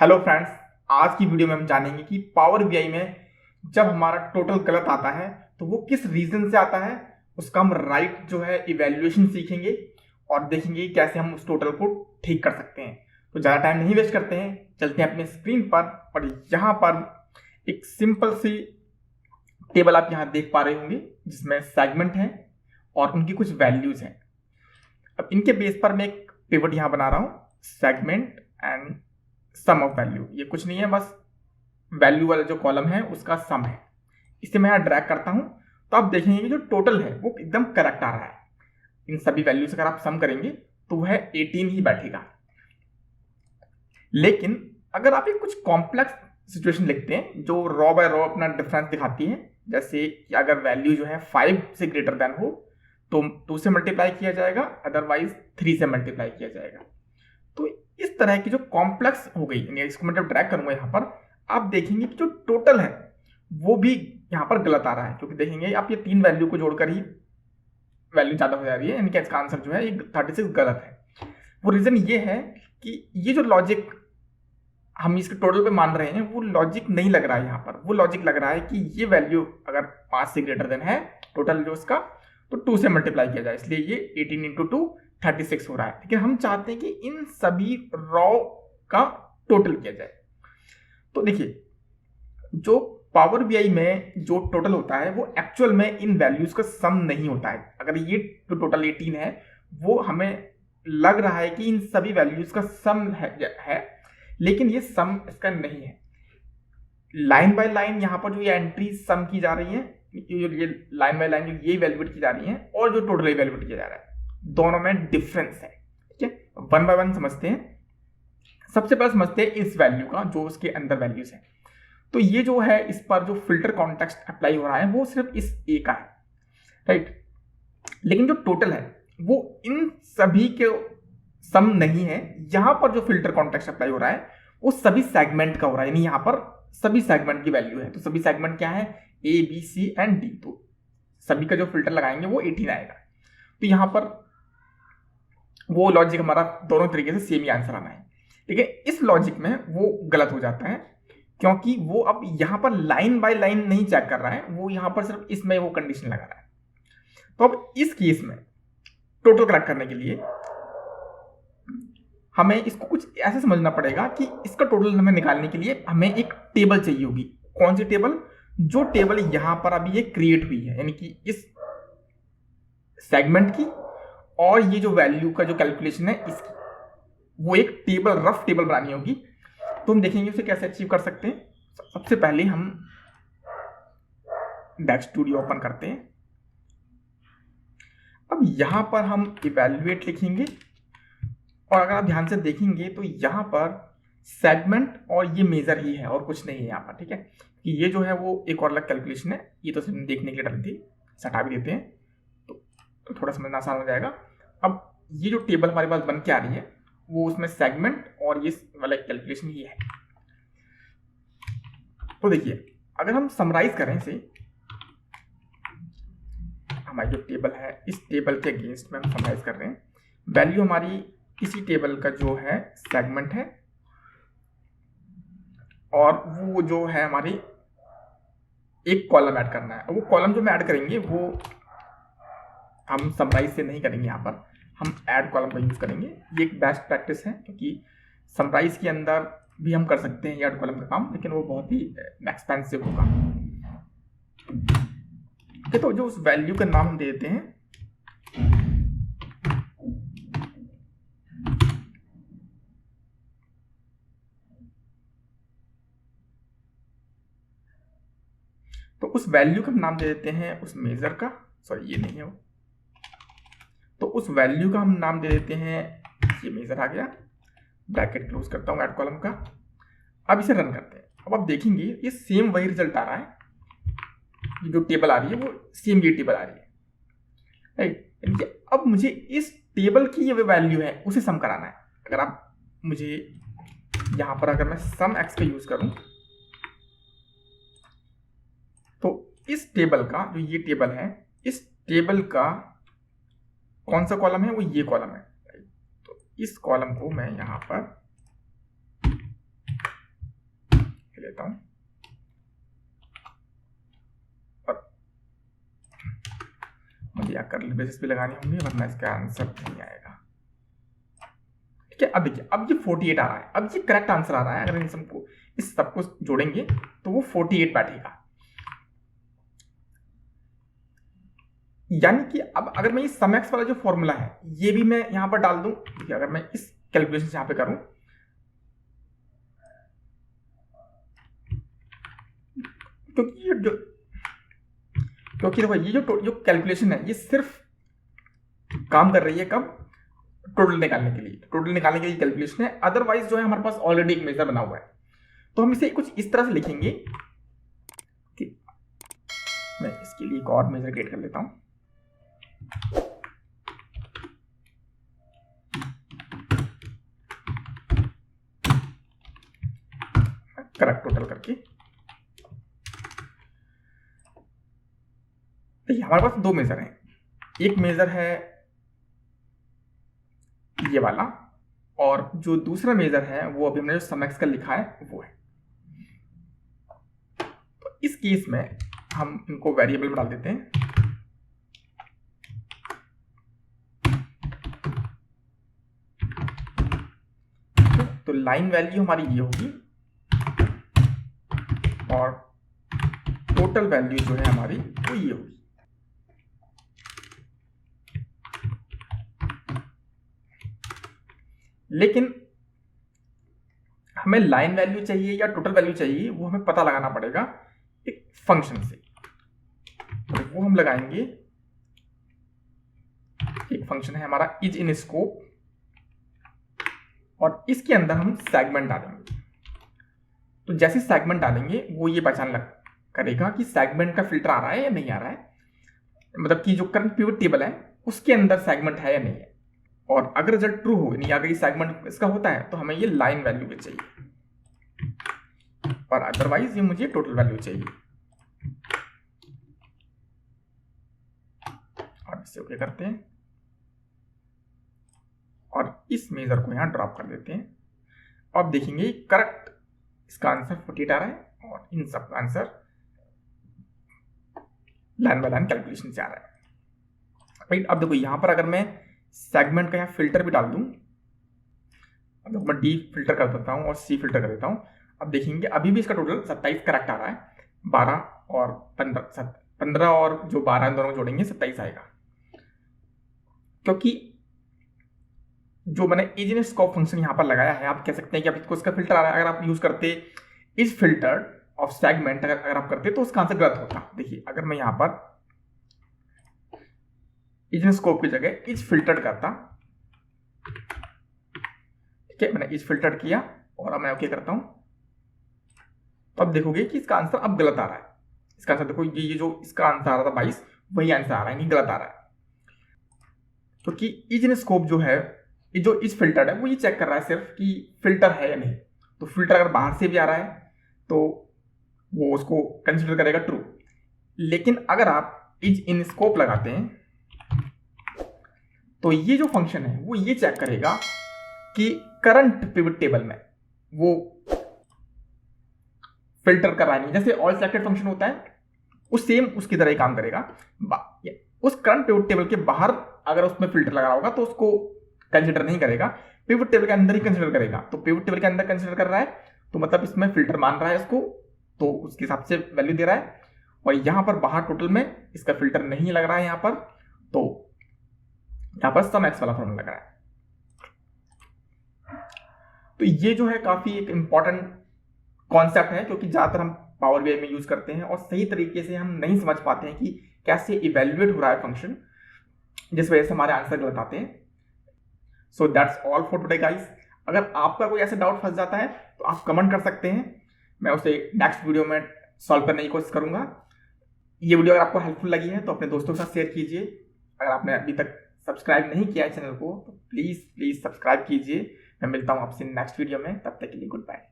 Hello friends, आज की video में हम जानेंगे कि पावर बीआई में जब हमारा टोटल गलत आता है तो वो किस रीजन से आता है। उसका हम राइट जो है इवैल्यूएशन सीखेंगे और देखेंगे कि कैसे हम उस टोटल को ठीक कर सकते हैं। तो ज़्यादा टाइम नहीं वेस्ट करते हैं, चलते हैं अपने स्क्रीन पर। और यहाँ पर एक सिंपल सी टेबल आप यहाँ देख पा रहे होंगे जिसमें सेगमेंट है और उनकी कुछ वैल्यूज हैं। अब इनके बेस पर मैं एक पिवट यहाँ बना रहा हूँ, segment and sum of value. ये कुछ नहीं है, बस वैल्यू वाला जो कॉलम है उसका सम है। इसे मैं यहाँ ड्रैग करता हूँ तो आप देखेंगे कि जो टोटल है वो एकदम करेक्ट आ रहा है। इन सभी वैल्यू से अगर आप सम करेंगे तो वह 18 ही बैठेगा। लेकिन अगर आप एक कुछ कॉम्प्लेक्स सिचुएशन लिखते हैं जो रॉ बाय रॉ अपना डिफरेंस दिखाती है, जैसे कि अगर वैल्यू जो है 5 से ग्रेटर देन हो तो 2 से मल्टीप्लाई किया जाएगा, अदरवाइज 3 से मल्टीप्लाई किया जाएगा। तो इस तरह की जो कॉम्प्लेक्स हो गई, इसको मैं जब ड्रैग करूंगा यहाँ पर आप देखेंगे कि जो टोटल है वो भी यहाँ पर गलत आ रहा है, क्योंकि देखेंगे आप ये 3 वैल्यू को जोड़कर ही वैल्यू ज्यादा हो जा रही है। इनका इसका आंसर जो है ये 36 गलत है। वो रीजन ये है कि ये जो लॉजिक हम इसके टोटल पे मान रहे हैं वो लॉजिक नहीं लग रहा है। यहाँ पर वो लॉजिक लग रहा है कि ये वैल्यू अगर 5 से ग्रेटर देन है टोटल जो उसका, तो 2 से मल्टीप्लाई किया जाए, इसलिए ये 18 इंटू 2 36 हो रहा है। लेकिन हम चाहते हैं कि इन सभी रॉ का टोटल किया जाए। तो देखिए, जो पावर बीआई में जो टोटल होता है वो एक्चुअल में इन वैल्यूज का सम नहीं होता है। अगर ये जो टोटल 18 है वो हमें लग रहा है कि इन सभी वैल्यूज का सम है, लेकिन ये सम इसका नहीं है। लाइन बाय लाइन यहाँ पर जो ये एंट्री सम की जा रही है, ये लाइन बाय लाइन जो ये इवैल्यूएट की जा रही है और जो टोटल इवैल्यूएट किया जा रहा है, दोनों में डिफरेंस है। ठीक है, वन बाय वन समझते हैं। सबसे पहले समझते हैं इस वैल्यू का जो उसके अंदर वैल्यूज है। तो ये जो है इस पर जो फिल्टर कॉन्टेक्स्ट अप्लाई हो रहा है वो सिर्फ इस ए का है, राइट। लेकिन जो टोटल है वो इन सभी के सम नहीं है। यहां पर जो फिल्टर कॉन्टेक्स्ट अप्लाई हो रहा है वो सभी सेगमेंट का हो रहा है, यानी यहां पर सभी सेगमेंट की वैल्यू है। तो सभी सेगमेंट क्या है, A B C and D. तो सभी का जो फिल्टर लगाएंगे वो 18 आएगा। तो यहां पर वो लॉजिक हमारा दोनों तरीके से सेम ही आंसर आना है। लेकिन इस लॉजिक में वो गलत हो जाता है, क्योंकि वो अब यहां पर लाइन बाय लाइन नहीं चेक कर रहा है, वो यहां पर सिर्फ इसमें वो कंडीशन लगा रहा है। तो अब इस केस में टोटल करेक्ट करने के लिए हमें इसको कुछ ऐसे समझना पड़ेगा कि इसका टोटल हमें निकालने के लिए हमें एक टेबल चाहिए होगी। कौन सी टेबल? जो टेबल यहां पर अभी ये क्रिएट हुई है, यानी कि इस सेगमेंट की और ये जो वैल्यू का जो कैलकुलेशन है इसकी, वो एक टेबल, रफ टेबल बनानी होगी। तो हम देखेंगे उसे कैसे अचीव कर सकते हैं। सबसे पहले हम डेस्क स्टूडियो ओपन करते हैं। अब यहां पर हम इवैल्यूएट लिखेंगे और अगर आप ध्यान से देखेंगे तो यहां पर सेगमेंट और ये मेजर ही है और कुछ नहीं है यहाँ पर। ठीक है, कि ये जो है वो एक और अलग कैलकुलेशन है, ये तो सिर्फ देखने के लिए डाली थी, हटा भी देते हैं तो थोड़ा समझना आसान हो जाएगा। अब ये जो टेबल हमारे पास बन के आ रही है वो उसमें सेगमेंट और ये वाला कैलकुलेशन ही है। तो देखिए, अगर हम समराइज करें इसे, हमारी जो टेबल है इस टेबल के अगेंस्ट में हम समराइज कर रहे हैं। वैल्यू हमारी इसी टेबल का जो है सेगमेंट है और वो जो है हमारी एक कॉलम ऐड करना है। वो कॉलम जो हम ऐड करेंगे वो हम समराइज से नहीं करेंगे, यहाँ पर हम ऐड कॉलम का यूज करेंगे। ये एक बेस्ट प्रैक्टिस है, क्योंकि समराइज के अंदर भी हम कर सकते हैं ऐड कॉलम का काम, लेकिन वो बहुत ही एक्सपेंसिव होगा। तो जो उस वैल्यू का नाम हम दे देते हैं तो उस वैल्यू का हम नाम दे देते हैं उस मेजर का, सॉरी ये नहीं है वो, तो उस वैल्यू का हम नाम दे देते हैं, ये मेजर आ गया, ब्रैकेट क्लोज करता हूं ऐड कॉलम का। अब इसे रन करते हैं। अब आप देखेंगे ये सेम वही रिजल्ट आ रहा है, ये जो टेबल आ रही है वो सेम ये टेबल आ रही है, राइट। अब मुझे इस टेबल की ये वैल्यू है उसे सम कराना है। अगर आप मुझे यहां पर अगर मैं सम एक्स का यूज करूं तो इस टेबल का जो ये टेबल है, इस टेबल का कौन सा कॉलम है, वो ये कॉलम है। तो इस कॉलम को मैं यहां पर लेता हूं और मुझे यहाँ कर्ली ब्रेसेस भी लगानी होंगी वरना इसका आंसर नहीं आएगा। ठीक है, अब देखिए अब ये 48 आ रहा है, अब ये करेक्ट आंसर आ रहा है। अगर इन सबको इस सबको जोड़ेंगे तो वो 48 बैठेगा। यानी कि अब अगर मैं ये सम एक्स वाला जो फॉर्मूला है ये भी मैं यहां पर डाल दूं, अगर मैं इस कैलकुलेशन यहां पे करूं, क्योंकि देखो ये जो कैलकुलेशन है ये सिर्फ काम कर रही है कब, टोटल निकालने के लिए। टोटल निकालने के लिए कैलकुलेशन है, अदरवाइज जो है हमारे पास ऑलरेडी एक मेजर बना हुआ है। तो हम इसे कुछ इस तरह से लिखेंगे कि मैं इसके लिए एक और मेजर क्रिएट कर लेता हूं, करेक्ट टोटल करके। देखिए हमारे पास दो मेजर हैं, एक मेजर है ये वाला और जो दूसरा मेजर है वो अभी हमने जो सम एक्स का लिखा है वो है। तो इस केस में हम इनको वेरिएबल में डाल देते हैं। तो लाइन वैल्यू हमारी ये होगी और टोटल वैल्यू जो है हमारी वो ये होगी। लेकिन हमें लाइन वैल्यू चाहिए या टोटल वैल्यू चाहिए वो हमें पता लगाना पड़ेगा एक फंक्शन से। तो वो हम लगाएंगे, एक फंक्शन है हमारा इज इन स्कोप और इसके अंदर हम सेगमेंट डालेंगे। तो जैसे सेगमेंट डालेंगे वो ये पहचान करेगा कि सेगमेंट का फिल्टर आ रहा है या नहीं आ रहा है, मतलब कि जो करंट पिवट टेबल है उसके अंदर सेगमेंट है या नहीं है। और अगर रिजल्ट ट्रू हो यानी अगर ये सेगमेंट इसका होता है तो हमें ये लाइन वैल्यू भी चाहिए और अदरवाइज ये मुझे टोटल वैल्यू चाहिए। और इसे ओके करते हैं और इस मेजर को यहां ड्रॉप कर देते हैं। अब देखेंगे करेक्ट इसका आंसर 48 आ रहा है और इन सब का answer line by line calculation से आ रहा है। राइट, अब देखो यहां पर अगर मैं सेगमेंट का यहाँ फिल्टर भी डाल दूं, अब मैं डी फिल्टर कर देता हूं और सी फिल्टर कर देता हूं। अब देखेंगे अभी भी इसका टोटल 27 करेक्ट आ रहा है। 12 और 15 और जो 12 इन दोनों जोड़ेंगे 27 आएगा, क्योंकि जो मैंने इज इन स्कोप फंक्शन यहां पर लगाया है, आप कह सकते हैं कि अब इसको इसका फिल्टर आ रहा है। अगर आप यूज करते इज फिल्टर ऑफ सेगमेंट अगर आप करते तो उसका आंसर गलत होता। देखिए अगर मैं यहां पर इज इन स्कोप की जगह इज फिल्टर्ड करता, ठीक है, मैंने इज फिल्टर्ड किया और अब मैं ओके करता हूं, तो अब देखोगे कि इसका आंसर अब गलत आ रहा है। इसका आंसर देखो ये जो इसका आंसर आ रहा था 22 वही आंसर आ रहा है, नहीं गलत आ रहा है। क्योंकि इज इन स्कोप जो है जो इज फिल्टर्ड है वो ये चेक कर रहा है सिर्फ कि फिल्टर है या नहीं। तो फिल्टर अगर बाहर से भी आ रहा है तो वो उसको कंसिडर करेगा ट्रू। लेकिन अगर आप इज इन स्कोप लगाते हैं तो ये जो फंक्शन है वो ये चेक करेगा कि करंट पिवट टेबल में वो फिल्टर कर रहा है नहीं। जैसे ऑल सिलेक्टेड फंक्शन होता है उस सेम उसकी तरह ही काम करेगा। उस करंट पिवट टेबल के बाहर अगर उसमें फिल्टर लगा होगा तो उसको कंसिडर नहीं करेगा, पिवट टेबल के अंदर ही कंसिडर करेगा। तो पिवट टेबल के अंदर कंसिडर कर रहा है तो मतलब इसमें फिल्टर मान रहा है इसको, तो उसके हिसाब से वैल्यू दे रहा है। और यहां पर बाहर टोटल में इसका फिल्टर नहीं लग रहा है यहां पर, तो यहां पर सम एक्स वाला फॉर्मूला लग रहा है। तो ये जो है काफी एक इंपॉर्टेंट कॉन्सेप्ट है, क्योंकि ज्यादातर हम पावर बीआई में यूज करते हैं और सही तरीके से हम नहीं समझ पाते हैं कि कैसे इवेल्युएट हो रहा है फंक्शन, जिस वजह से हमारे आंसर गलत आते हैं। So that's all for today guys. अगर आपका कोई ऐसा डाउट फंस जाता है तो आप कमेंट कर सकते हैं, मैं उसे नेक्स्ट वीडियो में सॉल्व करने की कोशिश करूंगा। ये वीडियो अगर आपको हेल्पफुल लगी है तो अपने दोस्तों के साथ शेयर कीजिए। अगर आपने अभी तक सब्सक्राइब नहीं किया है चैनल को तो प्लीज सब्सक्राइब कीजिए। मैं मिलता हूं आपसे नेक्स्ट वीडियो में, तब तक के लिए गुड बाय।